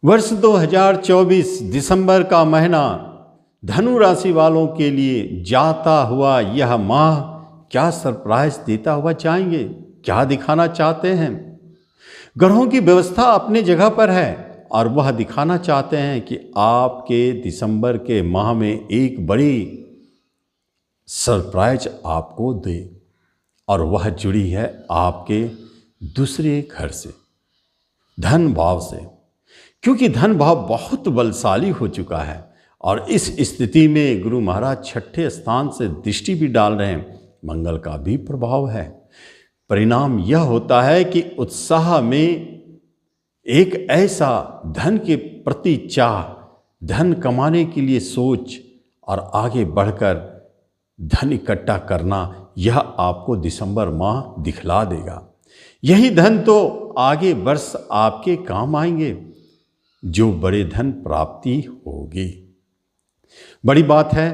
वर्ष 2024 दिसंबर का महीना धनु राशि वालों के लिए जाता हुआ यह माह क्या सरप्राइज देता हुआ जाएंगे, क्या दिखाना चाहते हैं। ग्रहों की व्यवस्था अपनी जगह पर है और वह दिखाना चाहते हैं कि आपके दिसंबर के माह में एक बड़ी सरप्राइज आपको दे, और वह जुड़ी है आपके दूसरे घर से, धन भाव से, क्योंकि धन भाव बहुत बलशाली हो चुका है। और इस स्थिति में गुरु महाराज छठे स्थान से दृष्टि भी डाल रहे हैं, मंगल का भी प्रभाव है। परिणाम यह होता है कि उत्साह में एक ऐसा धन के प्रति चाह, धन कमाने के लिए सोच और आगे बढ़कर धन इकट्ठा करना, यह आपको दिसंबर माह दिखला देगा। यही धन तो आगे वर्ष आपके काम आएंगे, जो बड़े धन प्राप्ति होगी। बड़ी बात है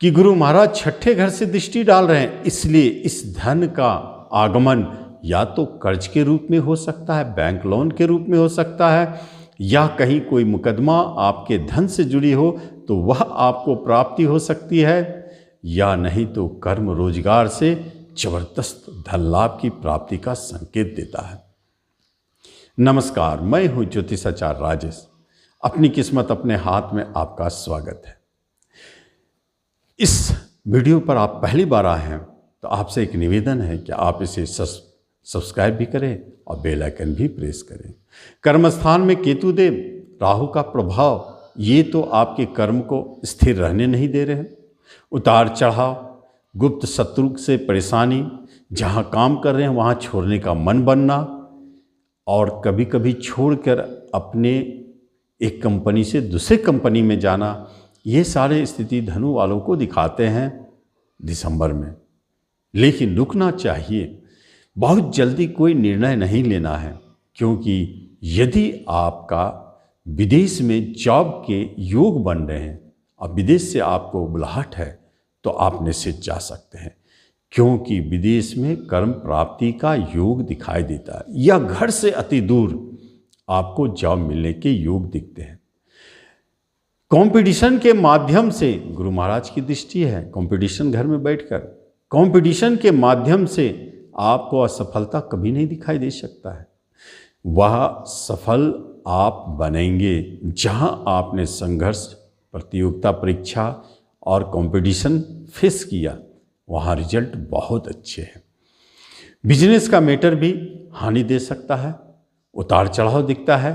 कि गुरु महाराज छठे घर से दृष्टि डाल रहे हैं, इसलिए इस धन का आगमन या तो कर्ज के रूप में हो सकता है, बैंक लोन के रूप में हो सकता है, या कहीं कोई मुकदमा आपके धन से जुड़ी हो तो वह आपको प्राप्ति हो सकती है, या नहीं तो कर्म रोजगार से जबरदस्त धन लाभ की प्राप्ति का संकेत देता है। नमस्कार, मैं हूं ज्योतिषाचार्य राजेश। अपनी किस्मत अपने हाथ में आपका स्वागत है। इस वीडियो पर आप पहली बार आए हैं तो आपसे एक निवेदन है कि आप इसे सब्सक्राइब भी करें और बेल आइकन भी प्रेस करें। कर्मस्थान में केतु देव, राहु का प्रभाव, ये तो आपके कर्म को स्थिर रहने नहीं दे रहे हैं। उतार चढ़ाव, गुप्त शत्रु से परेशानी, जहाँ काम कर रहे हैं वहाँ छोड़ने का मन बनना, और कभी कभी छोड़कर अपने एक कंपनी से दूसरे कंपनी में जाना, ये सारे स्थिति धनु वालों को दिखाते हैं दिसंबर में। लेकिन रुकना चाहिए, बहुत जल्दी कोई निर्णय नहीं लेना है, क्योंकि यदि आपका विदेश में जॉब के योग बन रहे हैं और विदेश से आपको बुलाहट है तो आप निश्चित जा सकते हैं, क्योंकि विदेश में कर्म प्राप्ति का योग दिखाई देता है, या घर से अति दूर आपको जॉब मिलने के योग दिखते हैं। कंपटीशन के माध्यम से गुरु महाराज की दृष्टि है, कंपटीशन घर में बैठकर कंपटीशन के माध्यम से आपको असफलता कभी नहीं दिखाई दे सकता है। वह सफल आप बनेंगे जहां आपने संघर्ष, प्रतियोगिता परीक्षा और कंपटीशन फेस किया, वहाँ रिजल्ट बहुत अच्छे हैं। बिजनेस का मैटर भी हानि दे सकता है, उतार चढ़ाव दिखता है,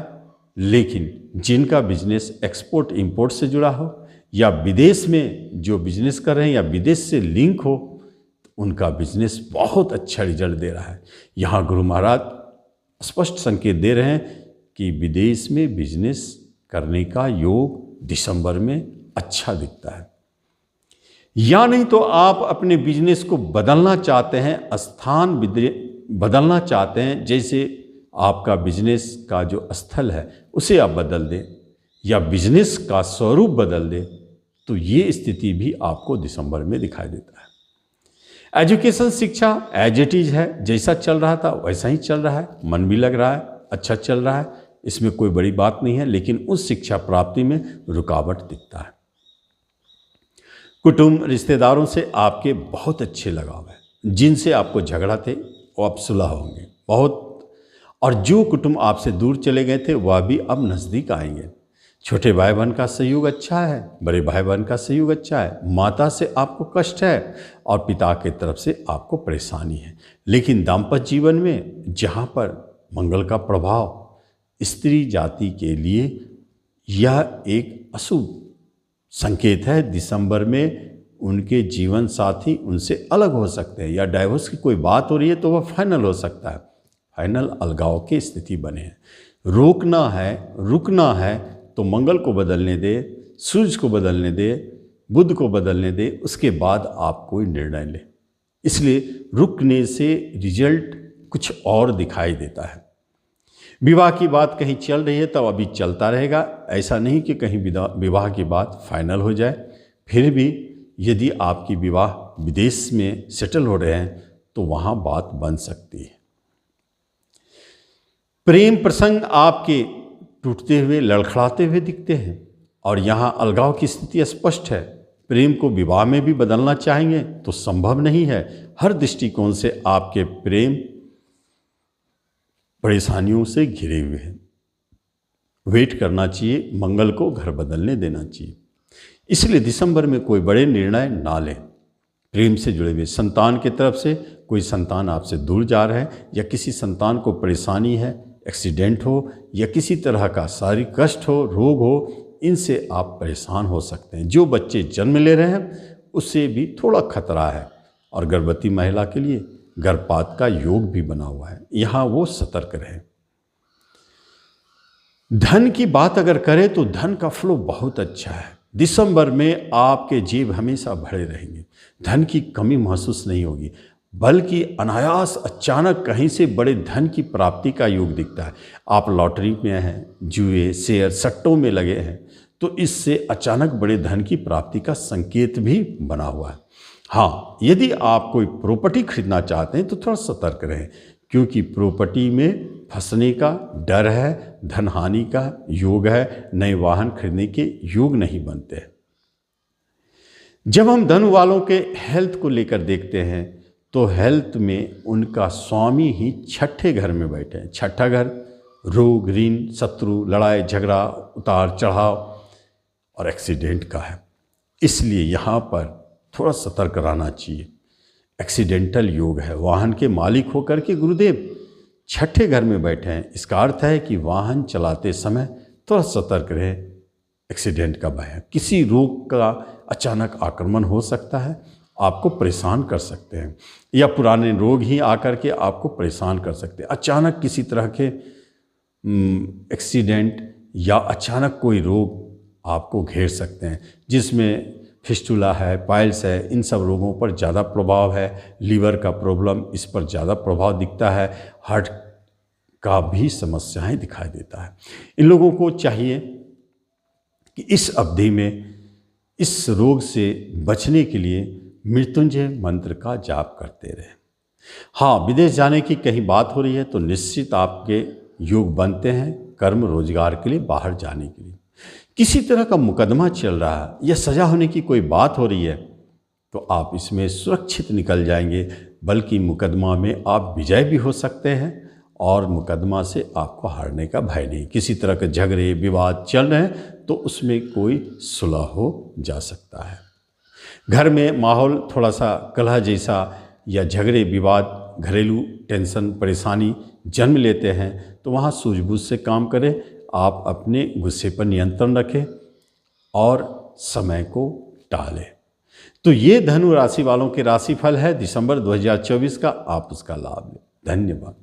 लेकिन जिनका बिजनेस एक्सपोर्ट इंपोर्ट से जुड़ा हो, या विदेश में जो बिजनेस कर रहे हैं या विदेश से लिंक हो, तो उनका बिजनेस बहुत अच्छा रिजल्ट दे रहा है। यहाँ गुरु महाराज स्पष्ट संकेत दे रहे हैं कि विदेश में बिजनेस करने का योग दिसंबर में अच्छा दिखता है। या नहीं तो आप अपने बिजनेस को बदलना चाहते हैं, स्थान बदलना चाहते हैं, जैसे आपका बिजनेस का जो स्थल है उसे आप बदल दें या बिजनेस का स्वरूप बदल दें, तो ये स्थिति भी आपको दिसंबर में दिखाई देता है। एजुकेशन, शिक्षा एज इट इज है, जैसा चल रहा था वैसा ही चल रहा है, मन भी लग रहा है, अच्छा चल रहा है, इसमें कोई बड़ी बात नहीं है, लेकिन उस शिक्षा प्राप्ति में रुकावट दिखता है। कुटुंब, रिश्तेदारों से आपके बहुत अच्छे लगाव है, जिनसे आपको झगड़ा थे वो अब सुलह होंगे बहुत, और जो कुटुंब आपसे दूर चले गए थे वह भी अब नज़दीक आएंगे। छोटे भाई बहन का सहयोग अच्छा है, बड़े भाई बहन का सहयोग अच्छा है। माता से आपको कष्ट है और पिता की तरफ से आपको परेशानी है, लेकिन दाम्पत्य जीवन में जहाँ पर मंगल का प्रभाव, स्त्री जाति के लिए यह एक अशुभ संकेत है। दिसंबर में उनके जीवन साथी उनसे अलग हो सकते हैं, या डाइवोर्स की कोई बात हो रही है तो वह फाइनल हो सकता है, फाइनल अलगाव की स्थिति बने हैं। रोकना है, रुकना है तो मंगल को बदलने दे, सूर्य को बदलने दे, बुध को बदलने दे, उसके बाद आप कोई निर्णय लें। इसलिए रुकने से रिजल्ट कुछ और दिखाई देता है। विवाह की बात कहीं चल रही है तो अभी चलता रहेगा, ऐसा नहीं कि कहीं विवाह की बात फाइनल हो जाए। फिर भी यदि आपकी विवाह विदेश में सेटल हो रहे हैं तो वहाँ बात बन सकती है। प्रेम प्रसंग आपके टूटते हुए, लड़खड़ाते हुए दिखते हैं और यहाँ अलगाव की स्थिति स्पष्ट है। प्रेम को विवाह में भी बदलना चाहेंगे तो संभव नहीं है। हर दृष्टिकोण से आपके प्रेम परेशानियों से घिरे हुए हैं। वेट करना चाहिए, मंगल को घर बदलने देना चाहिए। इसलिए दिसंबर में कोई बड़े निर्णय ना लें। प्रेम से जुड़े हुए संतान की तरफ से कोई संतान आपसे दूर जा रहा है या किसी संतान को परेशानी है, एक्सीडेंट हो या किसी तरह का शारीरिक कष्ट हो, रोग हो, इनसे आप परेशान हो सकते हैं। जो बच्चे जन्म ले रहे हैं उससे भी थोड़ा खतरा है और गर्भवती महिला के लिए गर्भपात का योग भी बना हुआ है, यहाँ वो सतर्क रहे। धन की बात अगर करें तो धन का फ्लो बहुत अच्छा है। दिसंबर में आपके जेब हमेशा भरे रहेंगे, धन की कमी महसूस नहीं होगी, बल्कि अनायास अचानक कहीं से बड़े धन की प्राप्ति का योग दिखता है। आप लॉटरी में हैं, जुए, शेयर, सट्टों में लगे हैं तो इससे अचानक बड़े धन की प्राप्ति का संकेत भी बना हुआ है। हाँ, यदि आप कोई प्रॉपर्टी खरीदना चाहते हैं तो थोड़ा सतर्क रहें, क्योंकि प्रॉपर्टी में फंसने का डर है, धन हानि का योग है, नए वाहन खरीदने के योग नहीं बनते हैं। जब हम धन वालों के हेल्थ को लेकर देखते हैं तो हेल्थ में उनका स्वामी ही छठे घर में बैठे हैं। छठा घर रोग, ऋण, शत्रु, लड़ाई झगड़ा, उतार चढ़ाव और एक्सीडेंट का है। इसलिए यहाँ पर थोड़ा सतर्क रहना चाहिए। एक्सीडेंटल योग है, वाहन के मालिक होकर के गुरुदेव छठे घर में बैठे हैं। इसका अर्थ है कि वाहन चलाते समय थोड़ा सतर्क रहे। एक्सीडेंट का भय है, किसी रोग का अचानक आक्रमण हो सकता है, आपको परेशान कर सकते हैं, या पुराने रोग ही आकर के आपको परेशान कर सकते हैं। अचानक किसी तरह के एक्सीडेंट या अचानक कोई रोग आपको घेर सकते हैं, जिसमें फिस्टुला है, पाइल्स है, इन सब रोगों पर ज़्यादा प्रभाव है। लीवर का प्रॉब्लम, इस पर ज़्यादा प्रभाव दिखता है। हार्ट का भी समस्याएं दिखाई देता है। इन लोगों को चाहिए कि इस अवधि में इस रोग से बचने के लिए मृत्युंजय मंत्र का जाप करते रहें। हाँ, विदेश जाने की कहीं बात हो रही है तो निश्चित आपके योग बनते हैं कर्म रोजगार के लिए, बाहर जाने के लिए। किसी तरह का मुकदमा चल रहा है या सजा होने की कोई बात हो रही है तो आप इसमें सुरक्षित निकल जाएंगे, बल्कि मुकदमा में आप विजय भी हो सकते हैं और मुकदमा से आपको हारने का भय नहीं। किसी तरह के झगड़े विवाद चल रहे हैं तो उसमें कोई सुलह हो जा सकता है। घर में माहौल थोड़ा सा कलह जैसा या झगड़े विवाद, घरेलू टेंशन, परेशानी जन्म लेते हैं तो वहाँ सूझबूझ से काम करें। आप अपने गुस्से पर नियंत्रण रखें और समय को टालें। तो ये धनु राशि वालों के राशिफल है दिसंबर 2024 का। आप उसका लाभ लें। धन्यवाद।